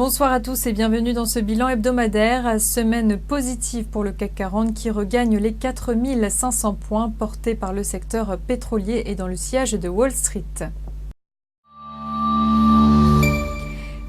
Bonsoir à tous et bienvenue dans ce bilan hebdomadaire. Semaine positive pour le CAC 40 qui regagne les 4500 points portés par le secteur pétrolier et dans le sillage de Wall Street.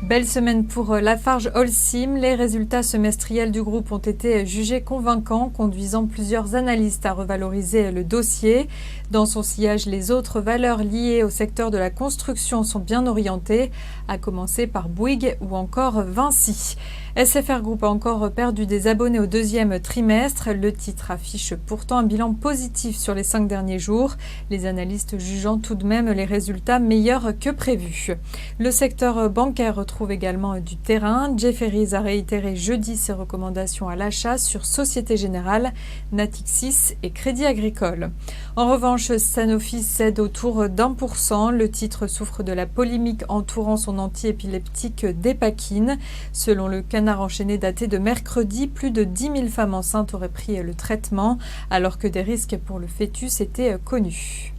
Belle semaine pour Lafarge Holcim. Les résultats semestriels du groupe ont été jugés convaincants, conduisant plusieurs analystes à revaloriser le dossier. Dans son sillage, les autres valeurs liées au secteur de la construction sont bien orientées, à commencer par Bouygues ou encore Vinci. SFR Group a encore perdu des abonnés au deuxième trimestre. Le titre affiche pourtant un bilan positif sur les 5 derniers jours, les analystes jugeant tout de même les résultats meilleurs que prévus. Le secteur bancaire retrouve également du terrain. Jefferies a réitéré jeudi ses recommandations à l'achat sur Société Générale, Natixis et Crédit Agricole. En revanche, Sanofi cède autour d'1%. Le titre souffre de la polémique entourant son antiépileptique Dépakine. Selon le Canard enchaîné daté de mercredi, plus de 10 000 femmes enceintes auraient pris le traitement, alors que des risques pour le fœtus étaient connus.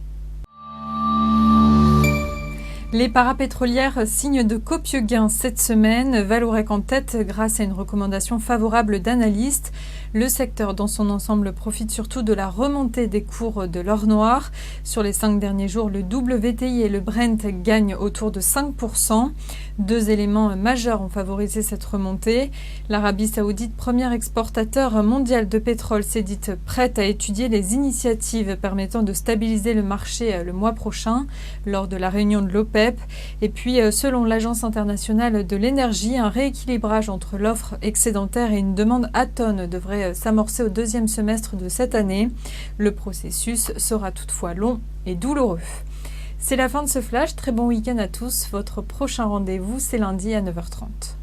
Les parapétrolières signent de copieux gains cette semaine. Vallourec en tête grâce à une recommandation favorable d'analystes. Le secteur dans son ensemble profite surtout de la remontée des cours de l'or noir. Sur les 5 derniers jours, le WTI et le Brent gagnent autour de 5%. Deux éléments majeurs ont favorisé cette remontée. L'Arabie Saoudite, premier exportateur mondial de pétrole, s'est dite prête à étudier les initiatives permettant de stabiliser le marché le mois prochain lors de la réunion de l'OPEP. Et puis, selon l'Agence internationale de l'énergie, un rééquilibrage entre l'offre excédentaire et une demande à tonnes devrait s'amorcer au deuxième semestre de cette année. Le processus sera toutefois long et douloureux. C'est la fin de ce flash. Très bon week-end à tous. Votre prochain rendez-vous, c'est lundi à 9h30.